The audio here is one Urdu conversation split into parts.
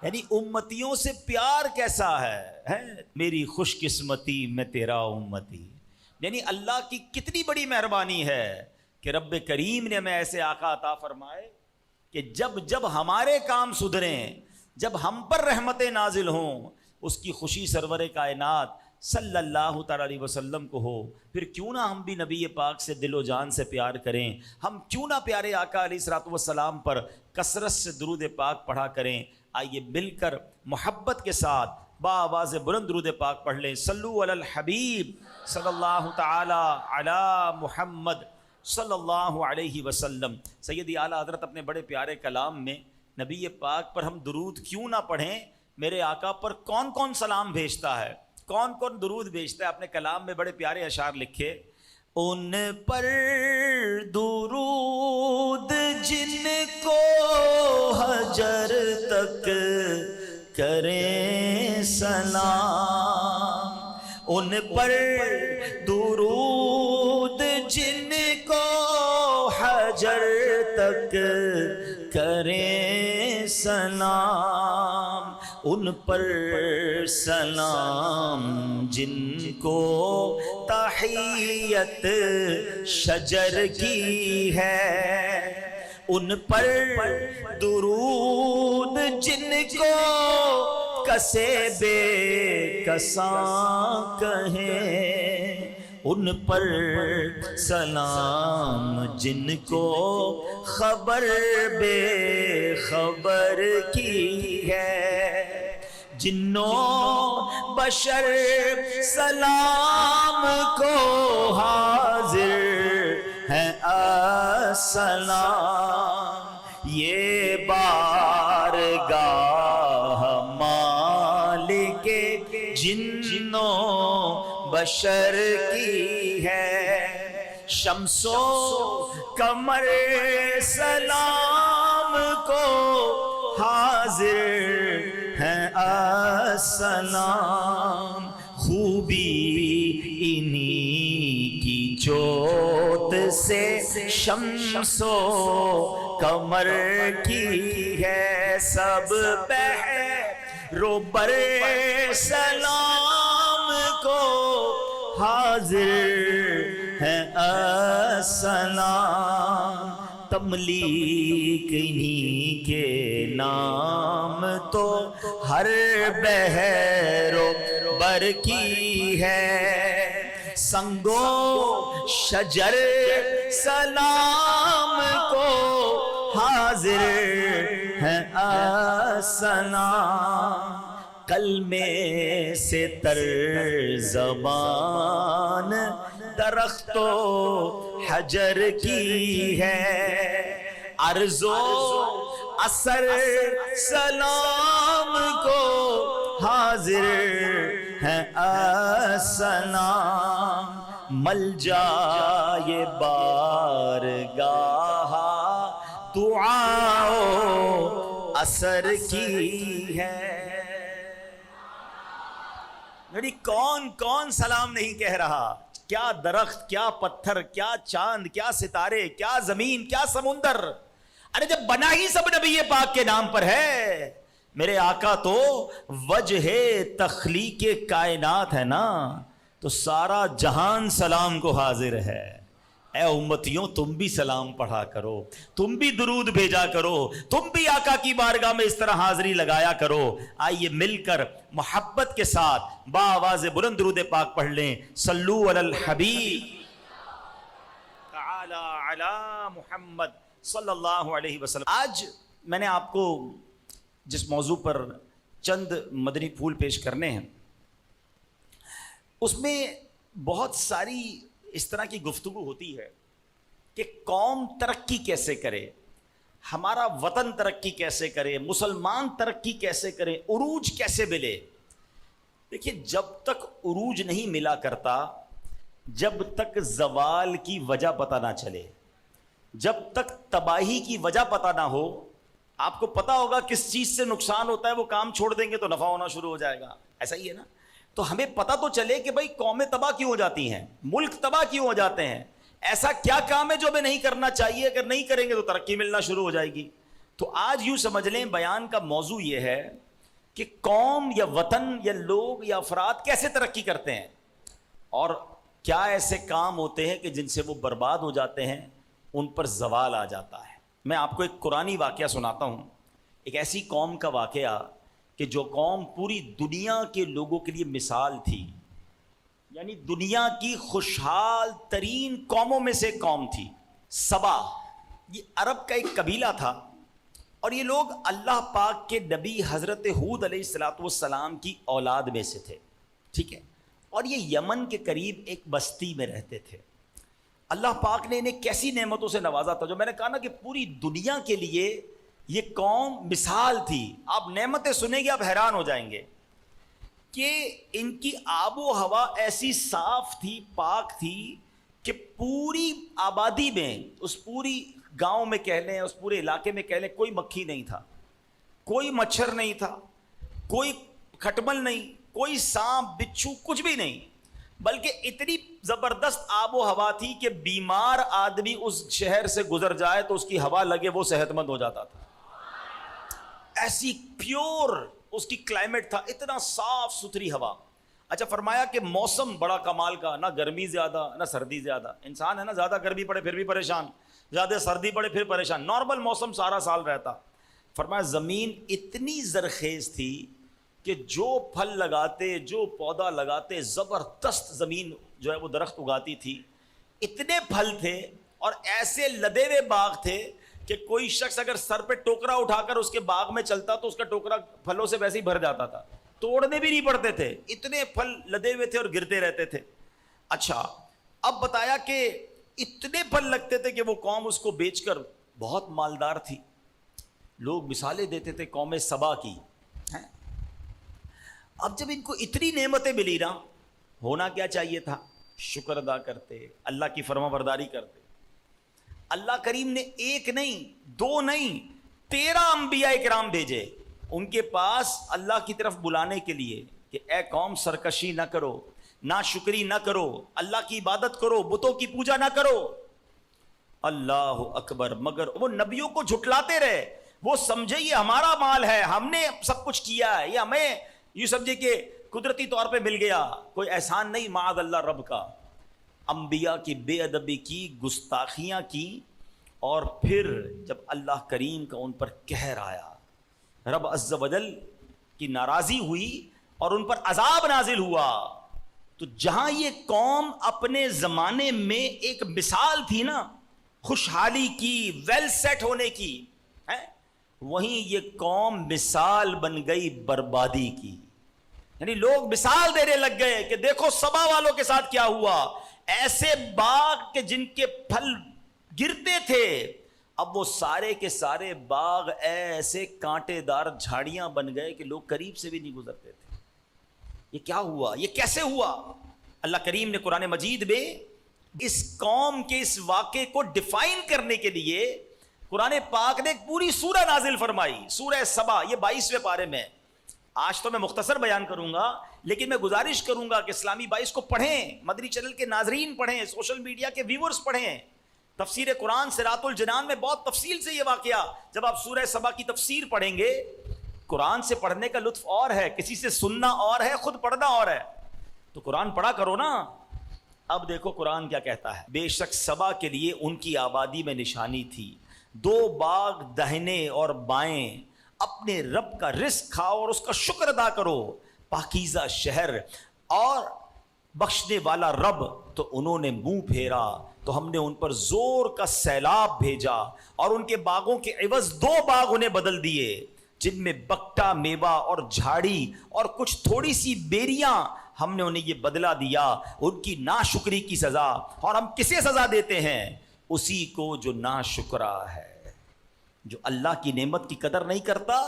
یعنی امتیوں سے پیار کیسا ہے میری خوش قسمتی میں تیرا امتی. یعنی اللہ کی کتنی بڑی مہربانی ہے کہ رب کریم نے ہمیں ایسے آقا عطا فرمائے کہ جب جب ہمارے کام سدھریں، جب ہم پر رحمتیں نازل ہوں، اس کی خوشی سرور کائنات صلی اللہ تعالیٰ علیہ وسلم کو ہو. پھر کیوں نہ ہم بھی نبی پاک سے دل و جان سے پیار کریں، ہم کیوں نہ پیارے آقا علیہ الصلوۃ والسلام پر کثرت سے درود پاک پڑھا کریں. آئیے مل کر محبت کے ساتھ بآواز بلند درود پاک پڑھ لیں. صلو علی الحبیب صلی اللہ تعالی علی محمد صلی اللہ علیہ وسلم. سیدی اعلیٰ حضرت اپنے بڑے پیارے کلام میں نبی پاک پر ہم درود کیوں نہ پڑھیں، میرے آقا پر کون کون سلام بھیجتا ہے، کون کون درود بھیجتا ہے، اپنے کلام میں بڑے پیارے اشعار لکھے. ان پر درود جن کو حجر تک کریں سلام، ان پر درود جن کو حجر تک کریں سلام، ان پر سلام جن کو تحیت شجر کی ہے، ان پر درود جن کو کسے بے کساں کہیں، ان پر سلام جن کو خبر بے خبر کی ہے، جنوں بشر سلام کو حاضر ہیں السلام، یہ بارگاہ مالک جنوں بشر کی ہے، شمس و قمر سلام کو حاضر ہیں السلام، خوبی انہی کی جوت سے شمس و قمر کی ہے، سب بحر و بر سلام کو حاضر ہیں السلام، تملیک انہی کے نام تو ہر بحر و بر کی ہے، سنگ و شجر سلام کو حاضر ہیں السلام، کلمے سے تر زبان درخت و حجر کی ہے، عرض و اثر سلام کو حاضر ہیں السلام، ملجائے بارگاہ دعا و اثر کی ہے. یعنی کون کون سلام نہیں کہہ رہا، کیا درخت، کیا پتھر، کیا چاند، کیا ستارے، کیا زمین، کیا سمندر. ارے جب بنا ہی سب نبی پاک کے نام پر ہے، میرے آقا تو وجہ تخلیق کائنات ہے نا، تو سارا جہان سلام کو حاضر ہے. اے امتیوں تم بھی سلام پڑھا کرو، تم بھی درود بھیجا کرو، تم بھی آقا کی بارگاہ میں اس طرح حاضری لگایا کرو. آئیے مل کر محبت کے ساتھ بآواز بلند درود پاک پڑھ لیں. صلو علی الحبیب تعالی علی محمد صلی اللہ علیہ وسلم. آج میں نے آپ کو جس موضوع پر چند مدنی پھول پیش کرنے ہیں، اس میں بہت ساری اس طرح کی گفتگو ہوتی ہے کہ قوم ترقی کیسے کرے، ہمارا وطن ترقی کیسے کرے، مسلمان ترقی کیسے کرے، عروج کیسے ملے. دیکھیے جب تک عروج نہیں ملا کرتا، جب تک زوال کی وجہ پتہ نہ چلے، جب تک تباہی کی وجہ پتہ نہ ہو. آپ کو پتہ ہوگا کس چیز سے نقصان ہوتا ہے، وہ کام چھوڑ دیں گے تو نفع ہونا شروع ہو جائے گا. ایسا ہی ہے نا. تو ہمیں پتہ تو چلے کہ بھائی قومیں تباہ کیوں ہو جاتی ہیں، ملک تباہ کیوں ہو جاتے ہیں، ایسا کیا کام ہے جو ہمیں نہیں کرنا چاہیے، اگر نہیں کریں گے تو ترقی ملنا شروع ہو جائے گی. تو آج یوں سمجھ لیں بیان کا موضوع یہ ہے کہ قوم یا وطن یا لوگ یا افراد کیسے ترقی کرتے ہیں اور کیا ایسے کام ہوتے ہیں کہ جن سے وہ برباد ہو جاتے ہیں، ان پر زوال آ جاتا ہے۔ میں آپ کو ایک قرآنی واقعہ سناتا ہوں، ایک ایسی قوم کا واقعہ کہ جو قوم پوری دنیا کے لوگوں کے لیے مثال تھی، یعنی دنیا کی خوشحال ترین قوموں میں سے ایک قوم تھی، سبا۔ یہ عرب کا ایک قبیلہ تھا اور یہ لوگ اللہ پاک کے نبی حضرت ہود علیہ السلام کی اولاد میں سے تھے، ٹھیک ہے، اور یہ یمن کے قریب ایک بستی میں رہتے تھے۔ اللہ پاک نے انہیں کیسی نعمتوں سے نوازا تھا، جو میں نے کہا نا کہ پوری دنیا کے لیے یہ قوم مثال تھی۔ آپ نعمتیں سنیں گے آپ حیران ہو جائیں گے کہ ان کی آب و ہوا ایسی صاف تھی، پاک تھی کہ پوری آبادی میں، اس پوری گاؤں میں کہہ لیں، اس پورے علاقے میں کہہ لیں، کوئی مکھی نہیں تھا، کوئی مچھر نہیں تھا، کوئی کھٹمل نہیں، کوئی سانپ بچھو، کچھ بھی نہیں، بلکہ اتنی زبردست آب و ہوا تھی کہ بیمار آدمی اس شہر سے گزر جائے تو اس کی ہوا لگے وہ صحت مند ہو جاتا تھا۔ ایسی پیور اس کی کلائمیٹ تھا، اتنا صاف ستھری ہوا۔ اچھا، فرمایا کہ موسم بڑا کمال کا، نہ گرمی زیادہ نہ سردی زیادہ۔ انسان ہے نا، زیادہ گرمی پڑے پھر بھی پریشان، زیادہ سردی پڑے پھر پریشان، نارمل موسم سارا سال رہتا۔ فرمایا زمین اتنی زرخیز تھی کہ جو پھل لگاتے، جو پودا لگاتے، زبردست زمین جو ہے وہ درخت اگاتی تھی۔ اتنے پھل تھے اور ایسے لدے ہوئے باغ تھے کہ کوئی شخص اگر سر پہ ٹوکرا اٹھا کر اس کے باغ میں چلتا تو اس کا ٹوکرا پھلوں سے ویسے ہی بھر جاتا تھا، توڑنے بھی نہیں پڑتے تھے، اتنے پھل لدے ہوئے تھے اور گرتے رہتے تھے۔ اچھا، اب بتایا کہ اتنے پھل لگتے تھے کہ وہ قوم اس کو بیچ کر بہت مالدار تھی۔ لوگ مثالیں دیتے تھے قوم سبا کی۔ اب جب ان کو اتنی نعمتیں ملی نا، ہونا کیا چاہیے تھا؟ شکر ادا کرتے، اللہ کی فرما برداری کرتے۔ اللہ کریم نے ایک نہیں، دو نہیں، 13 انبیاء کرام بھیجے ان کے پاس اللہ کی طرف بلانے کے لیے کہ اے قوم، سرکشی نہ کرو، ناشکری نہ کرو، اللہ کی عبادت کرو، بتوں کی پوجا نہ کرو۔ اللہ اکبر، مگر وہ نبیوں کو جھٹلاتے رہے۔ وہ سمجھے یہ ہمارا مال ہے، ہم نے سب کچھ کیا ہے، یہ ہمیں یہ سمجھے کہ قدرتی طور پہ مل گیا، کوئی احسان نہیں، معاذ اللہ رب کا۔ انبیاء کی بے ادبی کی، گستاخیاں کی، اور پھر جب اللہ کریم کا ان پر قہر آیا، رب عز و جل کی ناراضی ہوئی اور ان پر عذاب نازل ہوا، تو جہاں یہ قوم اپنے زمانے میں ایک مثال تھی نا خوشحالی کی، ویل سیٹ ہونے کی، وہیں یہ قوم مثال بن گئی بربادی کی۔ یعنی لوگ مثال دینے لگ گئے کہ دیکھو سبا والوں کے ساتھ کیا ہوا، ایسے باغ کے جن کے پھل گرتے تھے، اب وہ سارے کے سارے باغ ایسے کانٹے دار جھاڑیاں بن گئے کہ لوگ قریب سے بھی نہیں گزرتے تھے۔ یہ کیا ہوا؟ یہ کیسے ہوا؟ اللہ کریم نے قرآن مجید میں اس قوم کے اس واقعے کو ڈیفائن کرنے کے لیے قرآن پاک نے ایک پوری سورہ نازل فرمائی، سورہ سبا، یہ 22ویں پارے میں۔ آج تو میں مختصر بیان کروں گا، لیکن میں گزارش کروں گا کہ اسلامی 22 کو پڑھیں، مدنی چینل کے ناظرین پڑھیں، سوشل میڈیا کے ویورز پڑھیں۔ تفسیر قرآن صراط الجنان میں بہت تفصیل سے یہ واقعہ، جب آپ سورہ سبا کی تفسیر پڑھیں گے، قرآن سے پڑھنے کا لطف اور ہے، کسی سے سننا اور ہے، خود پڑھنا اور ہے، تو قرآن پڑھا کرو نا۔ اب دیکھو قرآن کیا کہتا ہے۔ بے شک سبا کے لیے ان کی آبادی میں نشانی تھی، 2 باغ دہنے اور بائیں، اپنے رب کا رزق کھاؤ اور اس کا شکر ادا کرو، پاکیزہ شہر اور بخشنے والا رب۔ تو انہوں نے منہ پھیرا تو ہم نے ان پر زور کا سیلاب بھیجا اور ان کے باغوں کے عوض 2 باغ انہیں بدل دیے، جن میں بکٹا میوہ اور جھاڑی اور کچھ تھوڑی سی بیریاں، ہم نے انہیں یہ بدلہ دیا ان کی ناشکری کی سزا۔ اور ہم کسے سزا دیتے ہیں؟ اسی کو جو ناشکرا ہے، جو اللہ کی نعمت کی قدر نہیں کرتا،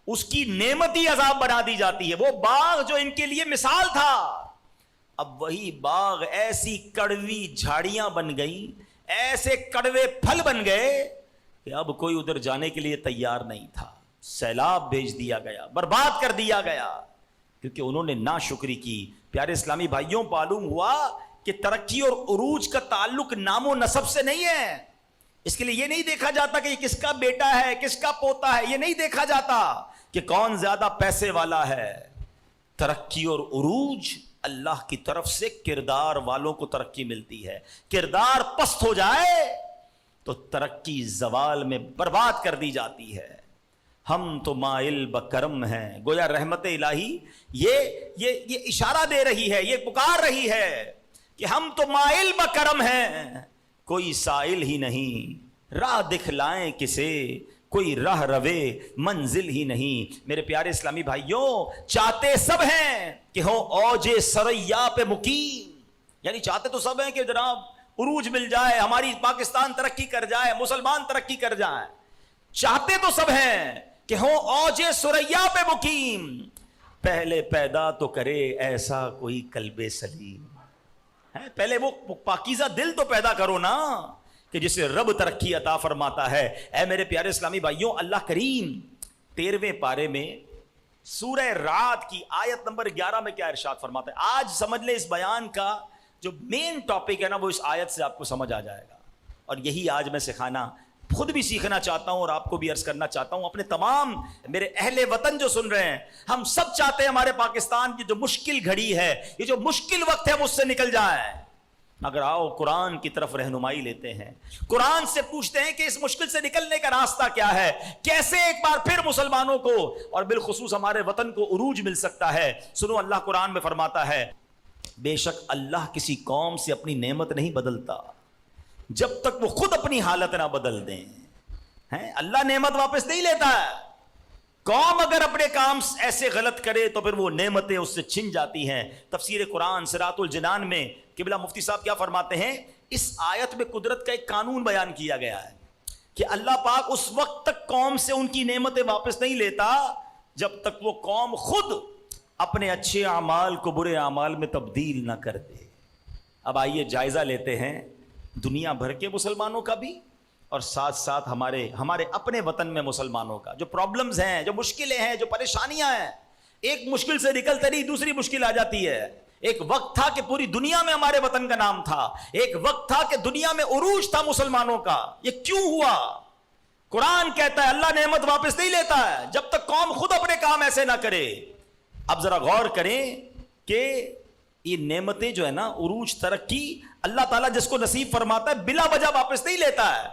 اس کی نعمت ہی عذاب بنا دی جاتی ہے۔ وہ باغ جو ان کے لیے مثال تھا، اب وہی باغ ایسی کڑوی جھاڑیاں بن گئیں، ایسے کڑوے پھل بن گئے کہ اب کوئی ادھر جانے کے لیے تیار نہیں تھا۔ سیلاب بھیج دیا گیا، برباد کر دیا گیا، کیونکہ انہوں نے ناشکری کی۔ پیارے اسلامی بھائیوں، معلوم ہوا کہ ترقی اور عروج کا تعلق نام و نسب سے نہیں ہے۔ اس کے لیے یہ نہیں دیکھا جاتا کہ یہ کس کا بیٹا ہے، کس کا پوتا ہے، یہ نہیں دیکھا جاتا۔ کہ کون زیادہ پیسے والا ہے. ترقی اور عروج اللہ کی طرف سے کردار والوں کو ترقی ملتی ہے. کردار پست ہو جائے تو ترقی زوال میں برباد کر دی جاتی ہے. ہم تو مائل بکرم ہیں. گویا رحمت الہی یہ اشارہ دے رہی ہے, یہ پکار رہی ہے کہ ہم تو مائل بکرم ہیں, کوئی سائل ہی نہیں. راہ دکھلائیں کسے, کوئی راہ روے منزل ہی نہیں. میرے پیارے اسلامی بھائیوں, چاہتے سب ہیں کہ ہو اوج سریا پہ مقیم, یعنی چاہتے تو سب ہیں کہ جناب عروج مل جائے, ہماری پاکستان ترقی کر جائے, مسلمان ترقی کر جائیں. چاہتے تو سب ہیں کہ ہو اوج سریا پہ مقیم, پہلے پیدا تو کرے ایسا کوئی قلب سلیم. پہلے وہ پاکیزہ دل تو پیدا کرو نا کہ جسے رب ترقی عطا فرماتا ہے. اے میرے پیارے اسلامی بھائیوں, اللہ کریم 13ویں پارے میں سورہ رعد کی آیت نمبر 11 میں کیا ارشاد فرماتا ہے. آج سمجھ لیں اس بیان کا جو مین ٹاپک ہے نا, وہ اس آیت سے آپ کو سمجھ آ جائے گا. اور یہی آج میں سکھانا, خود بھی سیکھنا چاہتا ہوں اور آپ کو بھی عرض کرنا چاہتا ہوں. اپنے تمام میرے اہل وطن جو سن رہے ہیں, ہم سب چاہتے ہیں ہمارے پاکستان کی جو مشکل گھڑی ہے, یہ جو مشکل وقت ہے, وہ اس سے نکل جائے. مگر آؤ قرآن کی طرف رہنمائی لیتے ہیں, قرآن سے پوچھتے ہیں کہ اس مشکل سے نکلنے کا راستہ کیا ہے, کیسے ایک بار پھر مسلمانوں کو اور بالخصوص ہمارے وطن کو عروج مل سکتا ہے. سنو, اللہ قرآن میں فرماتا ہے, بے شک اللہ کسی قوم سے اپنی نعمت نہیں بدلتا جب تک وہ خود اپنی حالت نہ بدل دیں. اللہ نعمت واپس نہیں لیتا ہے. قوم اگر اپنے کام ایسے غلط کرے تو پھر وہ نعمتیں اس سے چھن جاتی ہیں. تفسیر قرآن صراط الجنان میں قبلہ مفتی صاحب کیا فرماتے ہیں, اس آیت میں قدرت کا ایک قانون بیان کیا گیا ہے کہ اللہ پاک اس وقت تک قوم سے ان کی نعمتیں واپس نہیں لیتا جب تک وہ قوم خود اپنے اچھے اعمال کو برے اعمال میں تبدیل نہ کر دے. اب آئیے جائزہ لیتے ہیں دنیا بھر کے مسلمانوں کا بھی اور ساتھ ساتھ ہمارے اپنے وطن میں مسلمانوں کا. جو پرابلمز ہیں, جو مشکلیں ہیں, جو پریشانیاں ہیں, ایک مشکل سے نکلتے نہیں دوسری مشکل آ جاتی ہے. ایک وقت تھا کہ پوری دنیا میں ہمارے وطن کا نام تھا, ایک وقت تھا کہ دنیا میں عروج تھا مسلمانوں کا. یہ کیوں ہوا؟ قرآن کہتا ہے اللہ نعمت واپس نہیں لیتا ہے جب تک قوم خود اپنے کام ایسے نہ کرے. اب ذرا غور کریں کہ یہ نعمتیں جو ہے نا, عروج, ترقی, اللہ تعالیٰ جس کو نصیب فرماتا ہے بلا وجہ واپس نہیں لیتا ہے.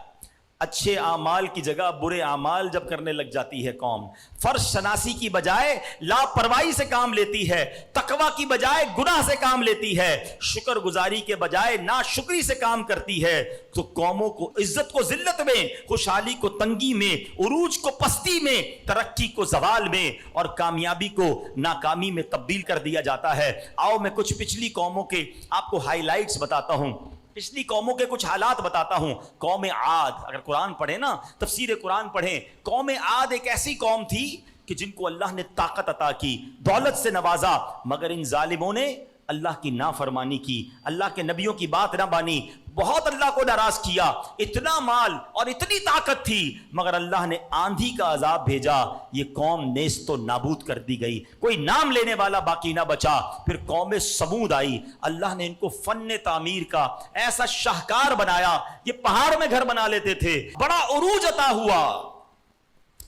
اچھے اعمال کی جگہ برے اعمال جب کرنے لگ جاتی ہے قوم, فرض شناسی کی بجائے لاپرواہی سے کام لیتی ہے, تقوی کی بجائے گناہ سے کام لیتی ہے, شکر گزاری کے بجائے ناشکری سے کام کرتی ہے, تو قوموں کو عزت کو ذلت میں, خوشحالی کو تنگی میں, عروج کو پستی میں, ترقی کو زوال میں اور کامیابی کو ناکامی میں تبدیل کر دیا جاتا ہے. آؤ میں کچھ پچھلی قوموں کے آپ کو ہائی لائٹس بتاتا ہوں, پچھلی قوموں کے کچھ حالات بتاتا ہوں. قوم عاد, اگر قرآن پڑھیں نا, تفسیر قرآن پڑھیں, قوم عاد ایک ایسی قوم تھی کہ جن کو اللہ نے طاقت عطا کی, دولت سے نوازا, مگر ان ظالموں نے اللہ کی نافرمانی کی, اللہ کے نبیوں کی بات نہ مانی, بہت اللہ کو ناراض کیا. اتنا مال اور اتنی طاقت تھی مگر اللہ نے آندھی کا عذاب بھیجا, یہ قوم نیست و نابود کر دی گئی, کوئی نام لینے والا باقی نہ بچا. پھر قوم سمود آئی, اللہ نے ان کو فن تعمیر کا ایسا شاہکار بنایا, یہ پہاڑ میں گھر بنا لیتے تھے, بڑا عروج عطا ہوا,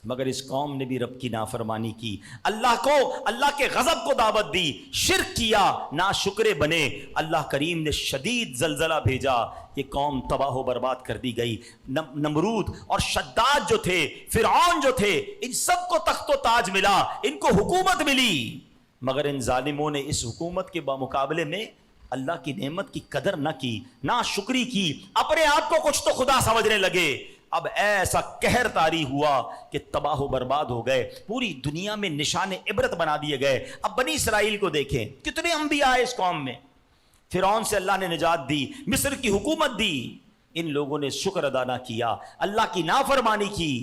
مگر اس قوم نے بھی رب کی نافرمانی کی, اللہ کے غضب کو دعوت دی, شرک کیا, ناشکرے بنے. اللہ کریم نے شدید زلزلہ بھیجا, یہ قوم تباہ و برباد کر دی گئی. نمرود اور شداد جو تھے, فرعون جو تھے, ان سب کو تخت و تاج ملا, ان کو حکومت ملی, مگر ان ظالموں نے اس حکومت کے بمقابلے میں اللہ کی نعمت کی قدر نہ کی, ناشکری کی, اپنے آپ کو کچھ تو خدا سمجھنے لگے. اب ایسا قہر طاری ہوا کہ تباہ و برباد ہو گئے, پوری دنیا میں نشان عبرت بنا دیے گئے. اب بنی اسرائیل کو دیکھیں, کتنے انبیاء آئے اس قوم میں, فرعون سے اللہ نے نجات دی, مصر کی حکومت دی, ان لوگوں نے شکر ادا نہ کیا, اللہ کی نافرمانی کی,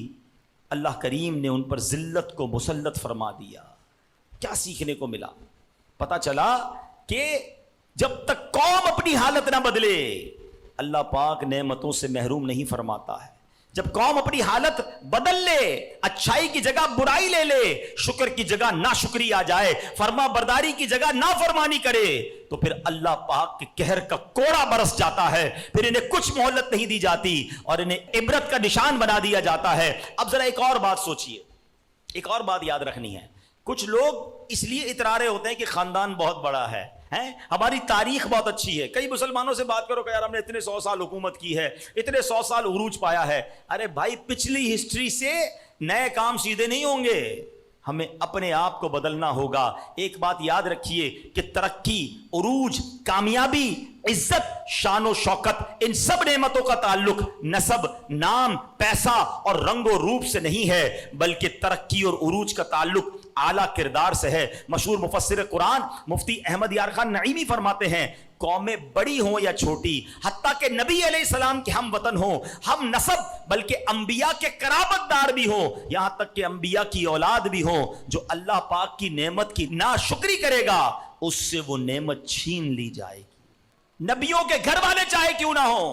اللہ کریم نے ان پر ذلت کو مسلط فرما دیا. کیا سیکھنے کو ملا؟ پتا چلا کہ جب تک قوم اپنی حالت نہ بدلے اللہ پاک نعمتوں سے محروم نہیں فرماتا ہے. جب قوم اپنی حالت بدل لے, اچھائی کی جگہ برائی لے لے, شکر کی جگہ ناشکری آ جائے, فرما برداری کی جگہ نافرمانی کرے, تو پھر اللہ پاک کے قہر کا کوڑا برس جاتا ہے. پھر انہیں کچھ مہلت نہیں دی جاتی اور انہیں عبرت کا نشان بنا دیا جاتا ہے. اب ذرا ایک اور بات سوچئے, ایک اور بات یاد رکھنی ہے، کچھ لوگ اس لیے اترا رہے ہوتے ہیں کہ خاندان بہت بڑا ہے، ہماری تاریخ بہت اچھی ہے. کئی مسلمانوں سے بات کرو کہ یار ہم نے اتنے 100 سال حکومت کی ہے، اتنے 100 سال عروج پایا ہے. ارے بھائی پچھلی ہسٹری سے نئے کام سیدھے نہیں ہوں گے، ہمیں اپنے آپ کو بدلنا ہوگا. ایک بات یاد رکھیے کہ ترقی، عروج، کامیابی، عزت، شان و شوکت، ان سب نعمتوں کا تعلق نسب، نام، پیسہ اور رنگ و روپ سے نہیں ہے، بلکہ ترقی اور عروج کا تعلق اعلیٰ کردار سے ہے. مشہور مفسر قرآن مفتی احمد یار خان نعیمی فرماتے ہیں قومیں بڑی ہوں یا چھوٹی، حتیٰ کہ نبی علیہ السلام کے ہم وطن ہوں، ہم نسب بلکہ انبیاء کے قرابت دار بھی ہوں، یہاں تک کہ انبیاء کی اولاد بھی ہوں، جو اللہ پاک کی نعمت کی ناشکری کرے گا اس سے وہ نعمت چھین لی جائے گی. نبیوں کے گھر والے چاہے کیوں نہ ہو،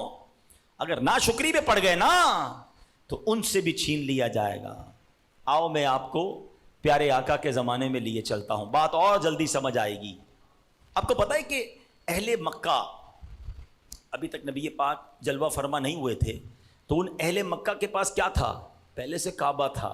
اگر ناشکری میں پڑ گئے نا تو ان سے بھی چھین لیا جائے گا. آؤ میں آپ کو پیارے آقا کے زمانے میں لیے چلتا ہوں، بات اور جلدی سمجھ آئے گی. آپ کو پتہ ہے کہ اہل مکہ ابھی تک نبی پاک جلوہ فرما نہیں ہوئے تھے، تو ان اہل مکہ کے پاس کیا تھا؟ پہلے سے کعبہ تھا،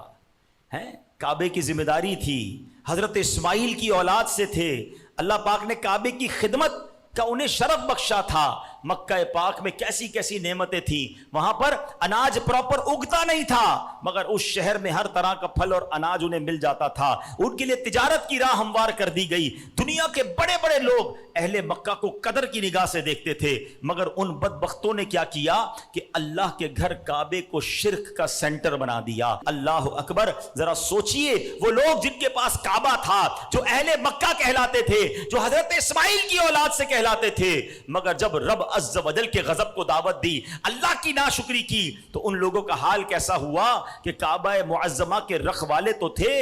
کعبے کی ذمہ داری تھی، حضرت اسماعیل کی اولاد سے تھے، اللہ پاک نے کعبے کی خدمت کا انہیں شرف بخشا تھا. مکہ پاک میں کیسی کیسی نعمتیں تھیں، وہاں پر اناج پراپر اگتا نہیں تھا مگر اس شہر میں ہر طرح کا پھل اور اناج انہیں مل جاتا تھا. ان کے لیے تجارت کی راہ ہموار کر دی گئی. دنیا کے بڑے بڑے لوگ اہل مکہ کو قدر کی نگاہ سے دیکھتے تھے، مگر ان بدبختوں نے کیا کیا کہ اللہ کے گھر کعبے کو شرک کا سینٹر بنا دیا. اللہ اکبر. ذرا سوچئے وہ لوگ جن کے پاس کعبہ تھا، جو اہل مکہ کہلاتے تھے، جو حضرت اسماعیل کی اولاد سے کہلاتے تھے، مگر جب رب عز و جل کے غضب کو دعوت دی، اللہ کی ناشکری کی، تو ان لوگوں کا حال کیسا ہوا کہ کعبہ معظمہ کے رکھوالے تو تھے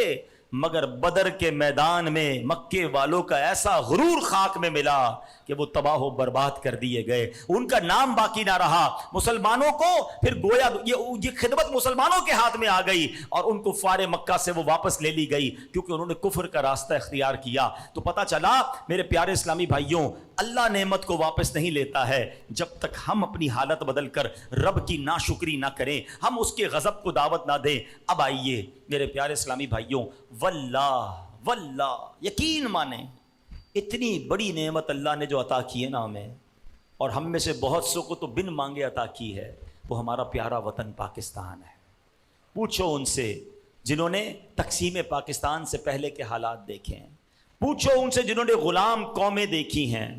مگر بدر کے میدان میں مکے والوں کا ایسا غرور خاک میں ملا کہ وہ تباہ و برباد کر دیے گئے، ان کا نام باقی نہ رہا. مسلمانوں کو پھر گویا یہ خدمت مسلمانوں کے ہاتھ میں آ گئی اور ان کفار مکہ سے وہ واپس لے لی گئی کیونکہ انہوں نے کفر کا راستہ اختیار کیا. تو پتہ چلا میرے پیارے اسلامی بھائیوں، اللہ نعمت کو واپس نہیں لیتا ہے جب تک ہم اپنی حالت بدل کر رب کی ناشکری نہ کریں، ہم اس کے غضب کو دعوت نہ دیں. اب آئیے میرے پیارے اسلامی بھائیوں، واللہ یقین مانیں اتنی بڑی نعمت اللہ نے جو عطا کی ہے نا ہمیں، اور ہم میں سے بہت سو کو تو بن مانگے عطا کی ہے، وہ ہمارا پیارا وطن پاکستان ہے. پوچھو ان سے جنہوں نے تقسیم پاکستان سے پہلے کے حالات دیکھے ہیں، پوچھو ان سے جنہوں نے غلام قومیں دیکھی ہیں،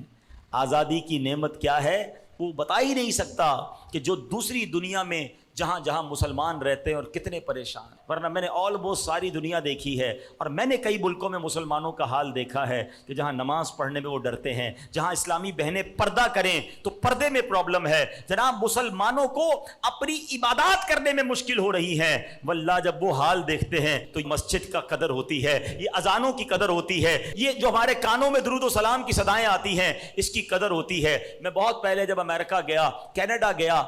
آزادی کی نعمت کیا ہے وہ بتا ہی نہیں سکتا کہ جو دوسری دنیا میں جہاں جہاں مسلمان رہتے ہیں اور کتنے پریشان. ورنہ میں نے آلموسٹ ساری دنیا دیکھی ہے اور میں نے کئی ملکوں میں مسلمانوں کا حال دیکھا ہے کہ جہاں نماز پڑھنے میں وہ ڈرتے ہیں، جہاں اسلامی بہنیں پردہ کریں تو پردے میں پرابلم ہے. جناب مسلمانوں کو اپنی عبادات کرنے میں مشکل ہو رہی ہے. واللہ جب وہ حال دیکھتے ہیں تو مسجد کا قدر ہوتی ہے، یہ اذانوں کی قدر ہوتی ہے، یہ جو ہمارے کانوں میں درود و سلام کی صدائیں آتی ہیں اس کی قدر ہوتی ہے. میں بہت پہلے جب امریکہ گیا، کینیڈا گیا،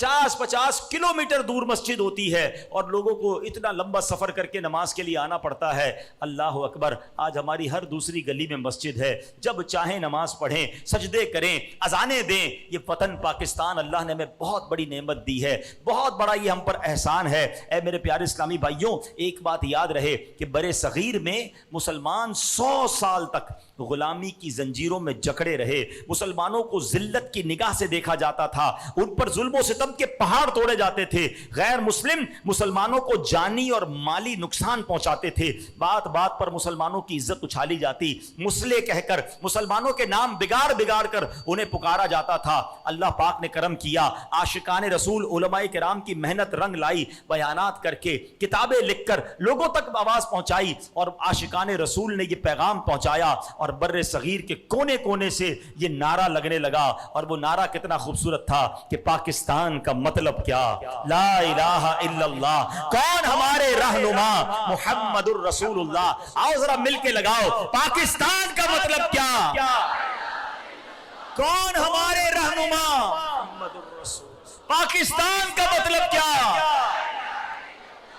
50 کلومیٹر دور مسجد ہوتی ہے اور لوگوں کو اتنا لمبا سفر کر کے نماز کے لیے آنا پڑتا ہے. اللہ اکبر. آج ہماری ہر دوسری گلی میں مسجد ہے، جب چاہیں نماز پڑھیں، سجدے کریں، اذانیں دیں. یہ وطن پاکستان اللہ نے ہمیں بہت بڑی نعمت دی ہے، بہت بڑا یہ ہم پر احسان ہے. اے میرے پیارے اسلامی بھائیوں، ایک بات یاد رہے کہ برے صغیر میں مسلمان 100 سال تک غلامی کی زنجیروں میں جکڑے رہے. مسلمانوں کو ذلت کی نگاہ سے دیکھا جاتا تھا، ان پر ظلم و ستم کے پہاڑ توڑے جاتے تھے. غیر مسلم مسلمانوں کو جانی اور مالی نقصان پہنچاتے تھے. بات بات پر مسلمانوں کی عزت اچھالی جاتی، مسلح کہہ کر مسلمانوں کے نام بگاڑ کر انہیں پکارا جاتا تھا. اللہ پاک نے کرم کیا، عاشقان رسول علماء کرام کی محنت رنگ لائی، بیانات کر کے کتابیں لکھ کر لوگوں تک آواز پہنچائی اور عاشقان رسول نے یہ پیغام پہنچایا اور بر صغیر کے کونے کونے سے یہ نعرہ لگنے لگا. اور وہ نعرہ کتنا خوبصورت تھا کہ پاکستان کا مطلب کیا، لا الہ الا اللہ. کون ہمارے رہنما؟ محمد الرسول اللہ. آؤ ذرا مل کے لگاؤ، پاکستان کا مطلب کیا؟ کون ہمارے رہنما؟ محمد الرسول. پاکستان کا مطلب کیا؟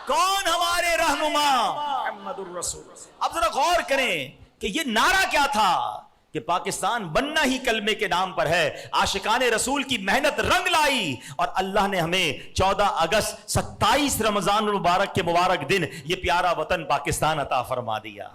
کون ہمارے رہنما؟ محمد الرسول. اب ذرا غور کریں کہ یہ نعرہ کیا تھا کہ پاکستان بننا ہی کلمے کے نام پر ہے. عاشقان رسول کی محنت رنگ لائی اور اللہ نے ہمیں 14 اگست 27 رمضان المبارک کے مبارک دن یہ پیارا وطن پاکستان عطا فرما دیا.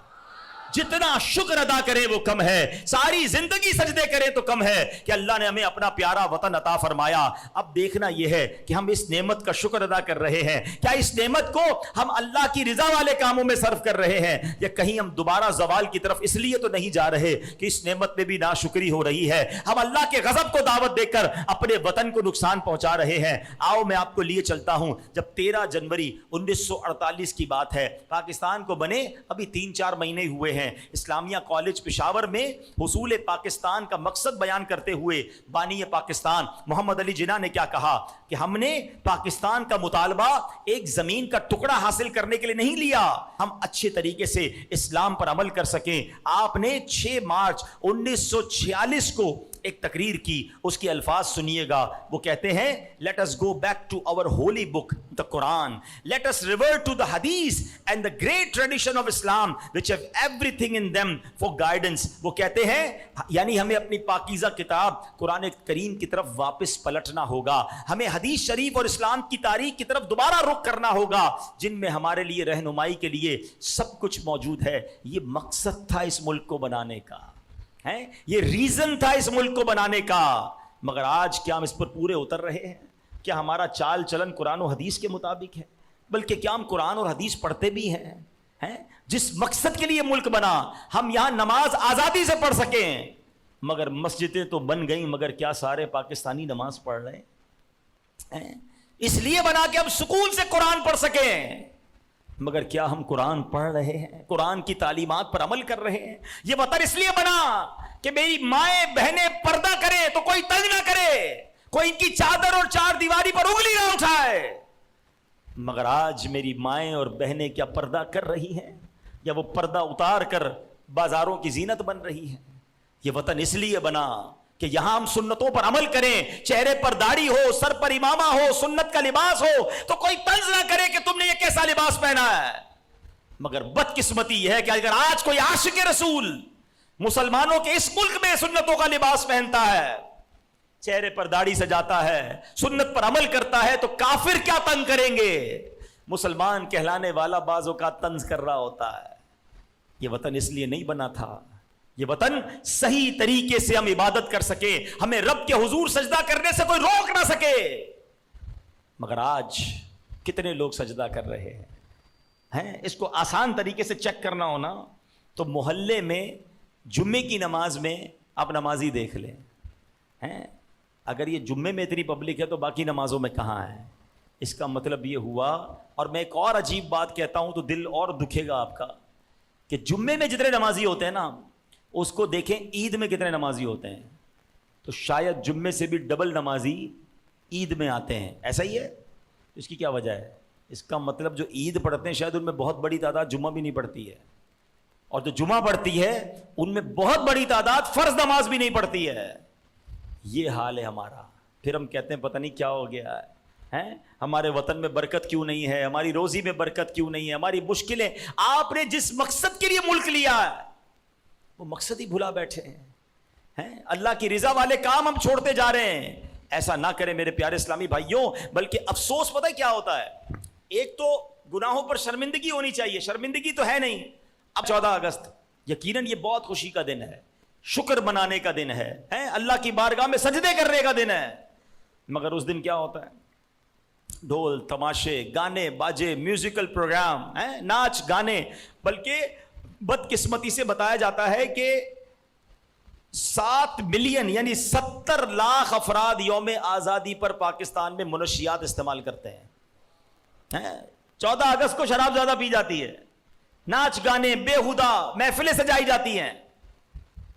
جتنا شکر ادا کرے وہ کم ہے, ساری زندگی سجدے کرے تو کم ہے کہ اللہ نے ہمیں اپنا پیارا وطن عطا فرمایا. اب دیکھنا یہ ہے کہ ہم اس نعمت کا شکر ادا کر رہے ہیں, کیا اس نعمت کو ہم اللہ کی رضا والے کاموں میں صرف کر رہے ہیں, یا کہیں ہم دوبارہ زوال کی طرف اس لیے تو نہیں جا رہے کہ اس نعمت میں بھی ناشکری ہو رہی ہے, ہم اللہ کے غضب کو دعوت دے کر اپنے وطن کو نقصان پہنچا رہے ہیں. آؤ میں آپ کو لیے چلتا ہوں. جب 13 جنوری 1948 کی بات ہے, پاکستان کو بنے ابھی 3-4 مہینے ہوئے ہیں. اسلامیہ کالج پشاور میں حصول پاکستان کا مقصد بیان کرتے ہوئے بانی پاکستان محمد علی جناح نے کیا کہا کہ ہم نے پاکستان کا مطالبہ ایک زمین کا ٹکڑا حاصل کرنے کے لیے نہیں لیا, ہم اچھے طریقے سے اسلام پر عمل کر سکیں. آپ نے 6 مارچ 1946 کو ایک تقریر کی, اس کے الفاظ سنیے گا. وہ کہتے ہیں let us go back to our holy book the Quran, let us revert to the hadith and the great tradition of Islam which have everything in them for guidance. وہ کہتے ہیں یعنی ہمیں اپنی پاکیزہ کتاب قرآن کریم کی طرف واپس پلٹنا ہوگا, ہمیں حدیث شریف اور اسلام کی تاریخ کی طرف دوبارہ رخ کرنا ہوگا جن میں ہمارے لیے رہنمائی کے لیے سب کچھ موجود ہے. یہ مقصد تھا اس ملک کو بنانے کا, یہ ریزن تھا اس ملک کو بنانے کا. مگر آج کیا ہم اس پر پورے اتر رہے ہیں؟ کیا ہمارا چال چلن قرآن و حدیث کے مطابق ہے؟ بلکہ کیا ہم قرآن اور حدیث پڑھتے بھی ہیں؟ جس مقصد کے لیے ملک بنا, ہم یہاں نماز آزادی سے پڑھ سکیں, مگر مسجدیں تو بن گئیں, مگر کیا سارے پاکستانی نماز پڑھ رہے ہیں؟ اس لیے بنا کہ ہم سکون سے قرآن پڑھ سکیں, مگر کیا ہم قرآن پڑھ رہے ہیں, قرآن کی تعلیمات پر عمل کر رہے ہیں؟ یہ وطن اس لیے بنا کہ میری مائیں بہنیں پردہ کریں تو کوئی تنگ نہ کرے, کوئی ان کی چادر اور چار دیواری پر انگلی نہ اٹھائے. مگر آج میری مائیں اور بہنیں کیا پردہ کر رہی ہیں, یا وہ پردہ اتار کر بازاروں کی زینت بن رہی ہیں؟ یہ وطن اس لیے بنا کہ یہاں ہم سنتوں پر عمل کریں, چہرے پر داڑھی ہو, سر پر امامہ ہو, سنت کا لباس ہو تو کوئی طنز نہ کرے کہ تم نے یہ کیسا لباس پہنا ہے. مگر بدقسمتی یہ ہے کہ اگر آج کوئی عاشق رسول مسلمانوں کے اس ملک میں سنتوں کا لباس پہنتا ہے, چہرے پر داڑھی سجاتا ہے, سنت پر عمل کرتا ہے, تو کافر کیا تنگ کریں گے؟ مسلمان کہلانے والا بعض اوقات طنز کر رہا ہوتا ہے. یہ وطن اس لیے نہیں بنا تھا, یہ وطن صحیح طریقے سے ہم عبادت کر سکے, ہمیں رب کے حضور سجدہ کرنے سے کوئی روک نہ سکے. مگر آج کتنے لوگ سجدہ کر رہے ہیں؟ اس کو آسان طریقے سے چیک کرنا ہونا تو محلے میں جمعے کی نماز میں آپ نمازی دیکھ لیں. اگر یہ جمعے میں اتنی پبلک ہے تو باقی نمازوں میں کہاں ہے؟ اس کا مطلب یہ ہوا, اور میں ایک اور عجیب بات کہتا ہوں تو دل اور دکھے گا آپ کا, کہ جمعے میں جتنے نمازی ہوتے ہیں نا, اس کو دیکھیں عید میں کتنے نمازی ہوتے ہیں, تو شاید جمعے سے بھی ڈبل نمازی عید میں آتے ہیں. ایسا ہی ہے؟ اس کی کیا وجہ ہے؟ اس کا مطلب جو عید پڑھتے ہیں شاید ان میں بہت بڑی تعداد جمعہ بھی نہیں پڑھتی ہے, اور جو جمعہ پڑھتی ہے ان میں بہت بڑی تعداد فرض نماز بھی نہیں پڑھتی ہے. یہ حال ہے ہمارا. پھر ہم کہتے ہیں پتہ نہیں کیا ہو گیا ہے, ہمارے وطن میں برکت کیوں نہیں ہے, ہماری روزی میں برکت کیوں نہیں ہے, ہماری مشکلیں. آپ نے جس مقصد کے لیے ملک لیا ہے وہ مقصد ہی بھلا بیٹھے ہیں. اللہ کی رضا والے کام ہم چھوڑتے جا رہے ہیں. ایسا نہ کریں میرے پیارے اسلامی بھائیوں. بلکہ افسوس پتہ ہے کیا ہوتا ہے, ایک تو گناہوں پر شرمندگی ہونی چاہیے, شرمندگی تو ہے نہیں. اب 14 اگست یقیناً یہ بہت خوشی کا دن ہے, شکر منانے کا دن ہے, اللہ کی بارگاہ میں سجدے کرنے کا دن ہے. مگر اس دن کیا ہوتا ہے؟ ڈھول تماشے, گانے باجے, میوزیکل پروگرام, ناچ گانے. بلکہ بدقسمتی سے بتایا جاتا ہے کہ 7 ملین یعنی 70 لاکھ افراد یوم آزادی پر پاکستان میں منشیات استعمال کرتے ہیں. 14 اگست کو شراب زیادہ پی جاتی ہے, ناچ گانے بےہودہ محفلیں سجائی جاتی ہیں.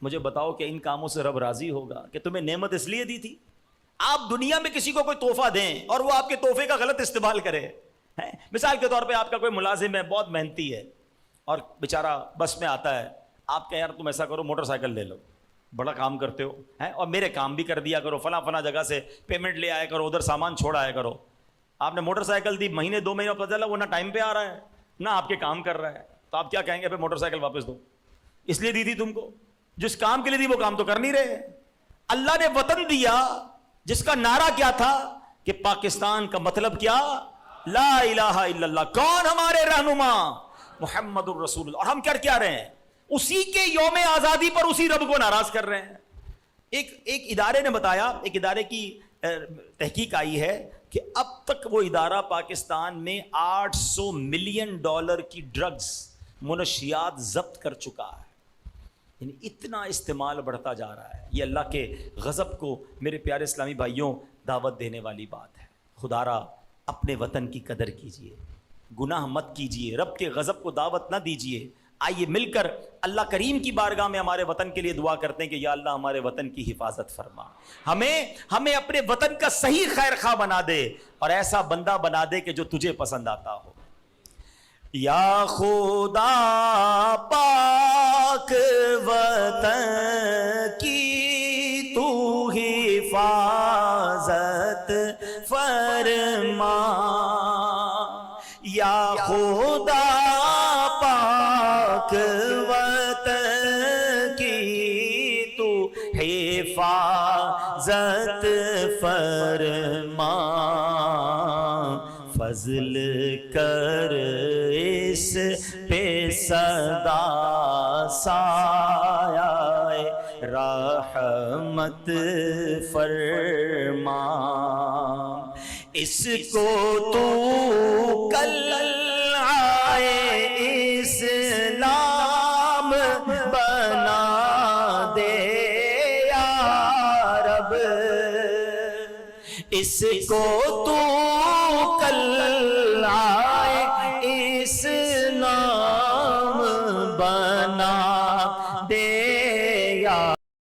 مجھے بتاؤ کہ ان کاموں سے رب راضی ہوگا کہ تمہیں نعمت اس لیے دی تھی؟ آپ دنیا میں کسی کو کوئی تحفہ دیں اور وہ آپ کے تحفے کا غلط استعمال کرے. مثال کے طور پہ آپ کا کوئی ملازم ہے, بہت محنتی ہے, اور بیچارہ بس میں آتا ہے, آپ کہیں یار تم ایسا کرو موٹر سائیکل لے لو, بڑا کام کرتے ہو, اور میرے کام بھی کر دیا کرو, فلاں فلاں جگہ سے پیمنٹ لے آیا کرو, ادھر سامان چھوڑ آیا کرو. آپ نے موٹر سائیکل دی, مہینے 2 مہینے پتہ چلا وہ نہ ٹائم پہ آ رہا ہے نہ آپ کے کام کر رہا ہے, تو آپ کیا کہیں گے؟ پھر موٹر سائیکل واپس دو, اس لیے دی تھی تم کو. جس کام کے لیے دی وہ کام تو کر نہیں رہے. اللہ نے وطن دیا جس کا نعرہ کیا تھا کہ پاکستان کا مطلب کیا؟ لا الہ الا اللہ. کون ہمارے رہنما؟ محمد الرسول اللہ. اور ہم کر کیا رہے ہیں؟ اسی کے یوم آزادی پر اسی رب کو ناراض کر رہے ہیں. ایک ادارے نے بتایا، ایک ادارے کی تحقیق آئی ہے کہ اب تک وہ ادارہ پاکستان میں $800 ملین کی ڈرگز، منشیات ضبط کر چکا ہے. یعنی اتنا استعمال بڑھتا جا رہا ہے. یہ اللہ کے غضب کو میرے پیارے اسلامی بھائیوں دعوت دینے والی بات ہے. خدا را اپنے وطن کی قدر کیجئے، گناہ مت کیجئے، رب کے غضب کو دعوت نہ دیجئے. آئیے مل کر اللہ کریم کی بارگاہ میں ہمارے وطن کے لیے دعا کرتے ہیں کہ یا اللہ ہمارے وطن کی حفاظت فرما، ہمیں اپنے وطن کا صحیح خیر خواہ بنا دے اور ایسا بندہ بنا دے کہ جو تجھے پسند آتا ہو. یا خدا پاک وطن کی تو حفاظت فرما، یا خدا پاک وطن کی تو حفاظت فرما. فضل کر اس پہ صدا سایہ رحمت فرما. اس کو تو کل آئے اسلام بنا دے یا رب، اس کو تو کل